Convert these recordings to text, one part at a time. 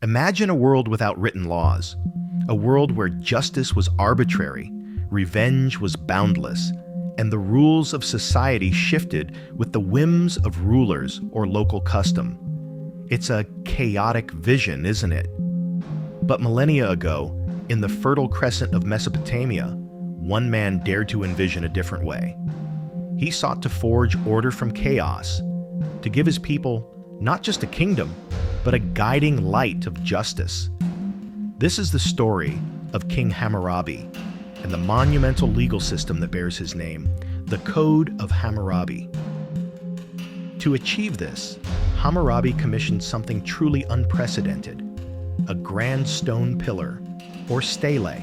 Imagine a world without written laws, a world where justice was arbitrary, revenge was boundless, and the rules of society shifted with the whims of rulers or local custom. It's a chaotic vision, isn't it? But millennia ago, in the Fertile Crescent of Mesopotamia, one man dared to envision a different way. He sought to forge order from chaos, to give his people not just a kingdom, but a guiding light of justice. This is the story of King Hammurabi and the monumental legal system that bears his name, the Code of Hammurabi. To achieve this, Hammurabi commissioned something truly unprecedented, a grand stone pillar, or stele,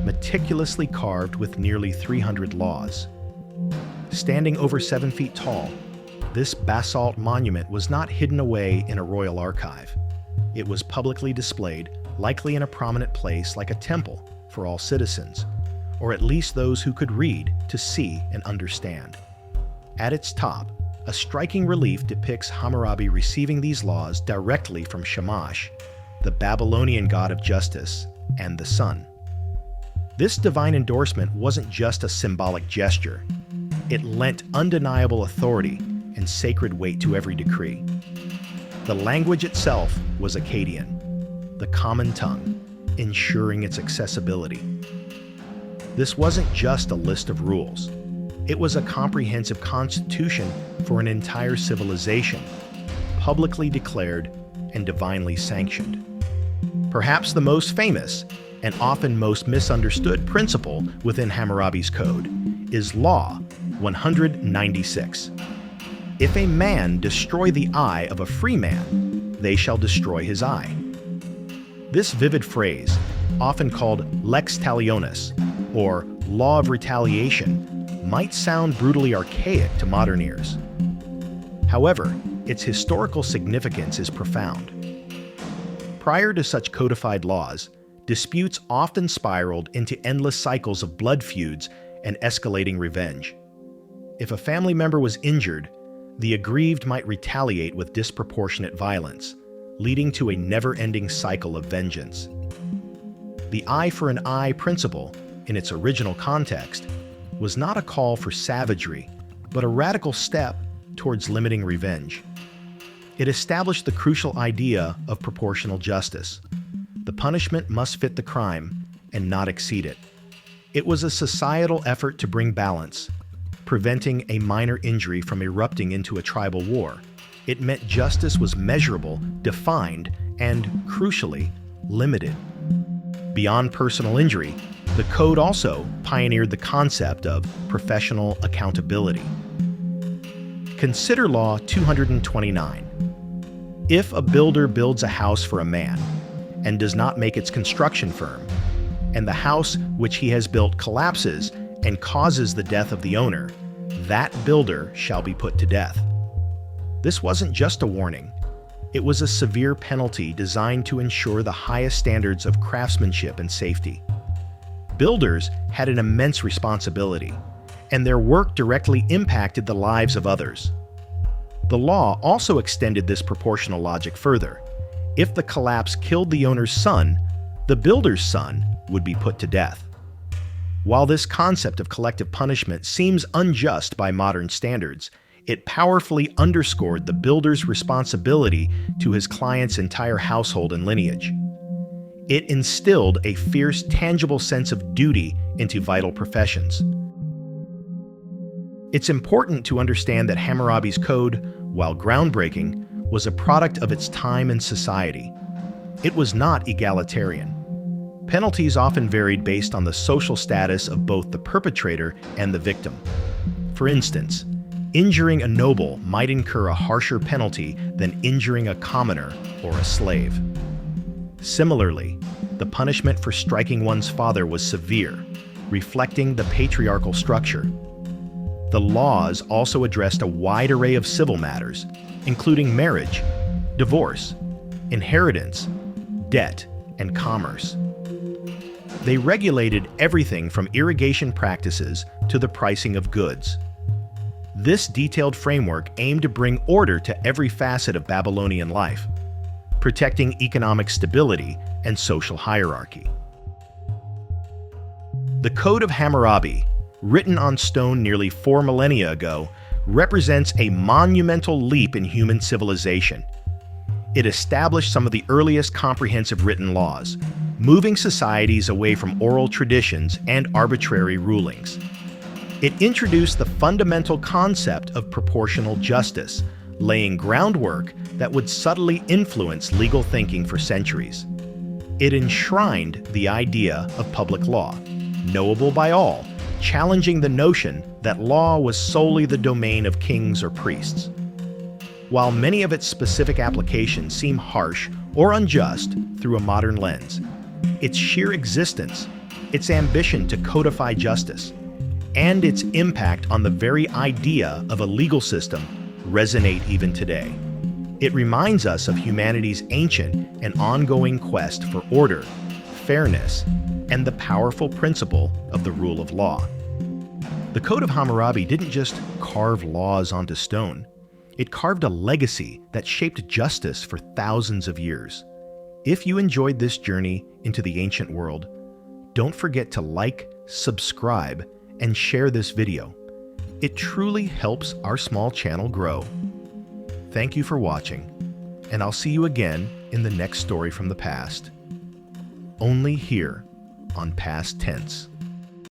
meticulously carved with nearly 300 laws. Standing over 7 feet tall, this basalt monument was not hidden away in a royal archive. It was publicly displayed, likely in a prominent place like a temple for all citizens, or at least those who could read to see and understand. At its top, a striking relief depicts Hammurabi receiving these laws directly from Shamash, the Babylonian god of justice and the sun. This divine endorsement wasn't just a symbolic gesture. It lent undeniable authority and sacred weight to every decree. The language itself was Akkadian, the common tongue, ensuring its accessibility. This wasn't just a list of rules. It was a comprehensive constitution for an entire civilization, publicly declared and divinely sanctioned. Perhaps the most famous and often most misunderstood principle within Hammurabi's code is Law 196. If a man destroy the eye of a free man, they shall destroy his eye. This vivid phrase, often called lex talionis, or law of retaliation, might sound brutally archaic to modern ears. However, its historical significance is profound. Prior to such codified laws, disputes often spiraled into endless cycles of blood feuds and escalating revenge. If a family member was injured, the aggrieved might retaliate with disproportionate violence, leading to a never-ending cycle of vengeance. The eye for an eye principle, in its original context, was not a call for savagery, but a radical step towards limiting revenge. It established the crucial idea of proportional justice. The punishment must fit the crime and not exceed it. It was a societal effort to bring balance, preventing a minor injury from erupting into a tribal war. It meant justice was measurable, defined, and, crucially, limited. Beyond personal injury, the code also pioneered the concept of professional accountability. Consider Law 229. If a builder builds a house for a man and does not make its construction firm, and the house which he has built collapses and causes the death of the owner, that builder shall be put to death. This wasn't just a warning. It was a severe penalty designed to ensure the highest standards of craftsmanship and safety. Builders had an immense responsibility, and their work directly impacted the lives of others. The law also extended this proportional logic further. If the collapse killed the owner's son, the builder's son would be put to death. While this concept of collective punishment seems unjust by modern standards, it powerfully underscored the builder's responsibility to his client's entire household and lineage. It instilled a fierce, tangible sense of duty into vital professions. It's important to understand that Hammurabi's code, while groundbreaking, was a product of its time and society. It was not egalitarian. Penalties often varied based on the social status of both the perpetrator and the victim. For instance, injuring a noble might incur a harsher penalty than injuring a commoner or a slave. Similarly, the punishment for striking one's father was severe, reflecting the patriarchal structure. The laws also addressed a wide array of civil matters, including marriage, divorce, inheritance, debt, and commerce. They regulated everything from irrigation practices to the pricing of goods. This detailed framework aimed to bring order to every facet of Babylonian life. protecting economic stability and social hierarchy. The Code of Hammurabi, written on stone nearly 4 millennia ago, represents a monumental leap in human civilization. It established some of the earliest comprehensive written laws, moving societies away from oral traditions and arbitrary rulings. It introduced the fundamental concept of proportional justice, laying groundwork that would subtly influence legal thinking for centuries. It enshrined the idea of public law, knowable by all, challenging the notion that law was solely the domain of kings or priests. While many of its specific applications seem harsh or unjust through a modern lens, its sheer existence, its ambition to codify justice, and its impact on the very idea of a legal system resonate even today. It reminds us of humanity's ancient and ongoing quest for order, fairness, and the powerful principle of the rule of law. The Code of Hammurabi didn't just carve laws onto stone. It carved a legacy that shaped justice for thousands of years. If you enjoyed this journey into the ancient world, don't forget to like, subscribe, and share this video. It truly helps our small channel grow. Thank you for watching, and I'll see you again in the next story from the past. Only here on Past Tense.